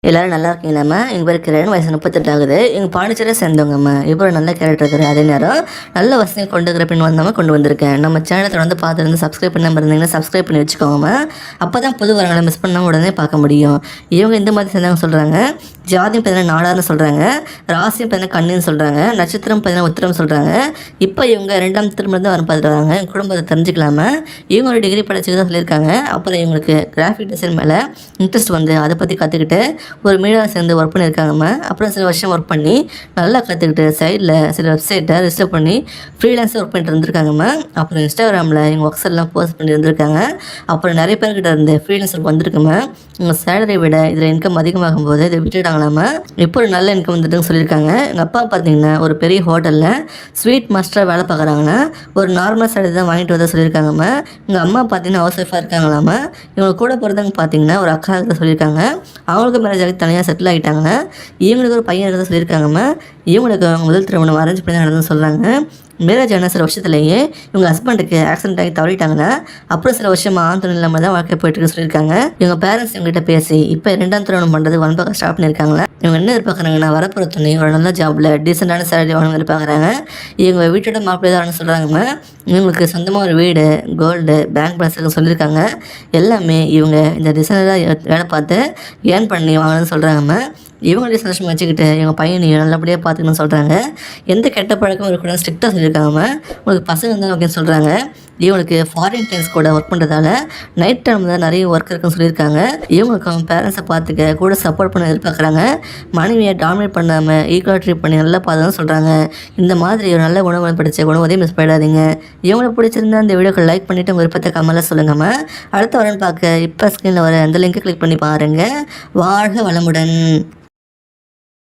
எல்லோரும் நல்லா இருக்கீங்களாம்மா. எங்கள் பேர் கிரண், வயசு 38 ஆகுது. எங்கள் பாண்டிச்சேரியை சேர்ந்தவங்கம்மா. இப்போ ஒரு நல்ல கேரக்டர் இருக்குது. அதே நேரம் நல்ல வசதியை கொண்டு இருக்கிற பெண் வந்தாமல் கொண்டு வந்திருக்கேன். நம்ம சேனலை தொடர்ந்து பார்த்துருந்து சப்ஸ்கிரைப் பண்ணாமல் இருந்தீங்கன்னா சப்ஸ்கிரைப் பண்ணி வச்சுக்கோங்கம்மா. அப்போ தான் புது வரங்களை மிஸ் பண்ணாமல் உடனே பார்க்க முடியும். இவங்க இந்த மாதிரி சேர்ந்தவங்க சொல்கிறாங்க. ஜாதியும் பார்த்தீங்கன்னா நாடார்னு சொல்கிறாங்க, ராசியும் பார்த்தீங்கன்னா கண்ணுன்னு சொல்கிறாங்க, நட்சத்திரம் பார்த்தீங்கன்னா உத்திரம் சொல்கிறாங்க. இப்போ இவங்க 2ஆம் திருமணம் தான் வர பார்த்துட்டு வராங்க. குடும்பத்தை தெரிஞ்சுக்கலாமா. இவங்க ஒரு டிகிரி படிச்சு தான் சொல்லியிருக்காங்க. அப்புறம் இவங்களுக்கு கிராஃபிக் டிசைன் மேலே இன்ட்ரெஸ்ட் வந்து அதை பற்றி கற்றுக்கிட்டு ஒரு மீடியாவில் சேர்ந்து ஒர்க் பண்ணியிருக்காங்கம்மா. அப்புறம் சில வருஷம் ஒர்க் பண்ணி நல்லா கற்றுக்கிட்டு சைடில் சில வெப்சைட்டை ரிஜிஸ்டர் பண்ணி ஃப்ரீலான்ஸாக ஒர்க் பண்ணிட்டு இருந்திருக்காங்கம்மா. அப்புறம் இன்ஸ்டாகிராமில் எங்கள் ஒர்க்ஸ் எல்லாம் போஸ்ட் பண்ணி இருந்திருக்காங்க. அப்புறம் நிறைய பேர்கிட்ட இருந்து ஃப்ரீலான்ஸ் ஒர்க் வந்திருக்குமா. உங்கள் சேலரி விட இதில் இன்கம் அதிகமாகும் போது இதை விட்டுட்டாங்களாம்மா. இப்போ ஒரு நல்ல இன்கம் வந்துட்டுன்னு சொல்லியிருக்காங்க. எங்கள் அப்பா பார்த்தீங்கன்னா ஒரு பெரிய ஹோட்டலில் ஸ்வீட் மாஸ்டராக வேலை பார்க்குறாங்கன்னா ஒரு நார்மல் சேலரி தான் வாங்கிட்டு வர சொல்லியிருக்காங்கம்மா. எங்கள் அம்மா பார்த்தீங்கன்னா ஹவுஸ் ஒய்ஃபாக இருக்காங்களாம்மா. இவங்க கூட பிறந்தவங்க பார்த்தீங்கன்னா ஒரு அக்கா தான் சொல்லியிருக்காங்க. அவங்களுக்கு மேரேஜ் ஆகி தனியாக செட்டில் ஆகிட்டாங்கன்னா இவங்களுக்கு ஒரு பையன் இருக்கிறத சொல்லியிருக்காங்கம்மா. இவங்களுக்கு முதல் திருமணம் அரேஞ்ச் பண்ணி தான் நடந்ததுன்னு சொல்கிறாங்க. மேரேஜ் ஆன சில வருஷத்துலேயே இவங்க ஹஸ்பண்டுக்கு ஆக்சிடென்ட் ஆகி தவறிட்டாங்கன்னா அப்புறம் சில வருஷமாக ஆண் இல்லாமல் தான் வாழ்க்கை போயிட்டு சொல்லியிருக்காங்க. இவங்க பேரண்ட்ஸ் இவங்ககிட்ட பேசி இப்போ 2ஆம் திருமணம் பண்ணுறது ஒன்பக்கம் ஸ்டாப் பண்ணியிருக்காங்களா. இவங்க என்ன எதிர்பார்க்குறாங்கன்னா வரப்போகிற துணை ஒரு நல்ல ஜாபில் டீசெண்டான சேலரி வாங்க எதிர்பார்க்குறாங்க. இவங்க வீட்டோட மாப்பிள்ளை தான் சொல்கிறாங்கம்மா. இவங்களுக்கு சொந்தமாக ஒரு வீடு, கோல்டு, பேங்க் பேலன்ஸ் சொல்லியிருக்காங்க. எல்லாமே இவங்க இந்த டிசைனராக வேலை பார்த்து ஏர்ன் பண்ணி வாங்கணும்னு சொல்கிறாங்கம்மா. இவங்களுடைய சந்தோஷம் வச்சுக்கிட்டு இவங்க பையனையும் நல்லபடியாக பார்த்துக்கணும்னு சொல்கிறாங்க. எந்த கெட்ட பழக்கம் இருக்கக்கூடாது ஸ்ட்ரிக்டாக சொல்லியிருக்காங்கம்மா. உங்களுக்கு பசங்க இருந்தால் ஓகேன்னு சொல்கிறாங்க. இவங்களுக்கு ஃபாரின் கிளைண்ட்ஸ் கூட ஒர்க் பண்ணுறதால நைட் டைம் தான் நிறைய ஒர்க் இருக்குன்னு சொல்லியிருக்காங்க. இவங்களுக்கு அவங்க பேரண்ட்ஸை பார்த்துக்க கூட சப்போர்ட் பண்ண எதிர்பார்க்குறாங்க. மனைவியை டாமினேட் பண்ணாமல் ஈக்குவலாக ட்ரீட் பண்ணி நல்லா பார்த்துன்னு சொல்கிறாங்க. இந்த மாதிரி ஒரு நல்ல உணவு படித்த உணவதையும் மிஸ் பண்ணிடாதீங்க. இவங்களுக்கு பிடிச்சிருந்தா இந்த வீடியோக்கு லைக் பண்ணிவிட்டு உங்கள் விருப்பத்தை கமெண்ட்டில் சொல்லுங்கம்மா. அடுத்த வரன்னு பார்க்க இப்போ ஸ்க்ரீனில் வர அந்த லிங்கை கிளிக் பண்ணி பாருங்கள். வாழ்க வளமுடன்.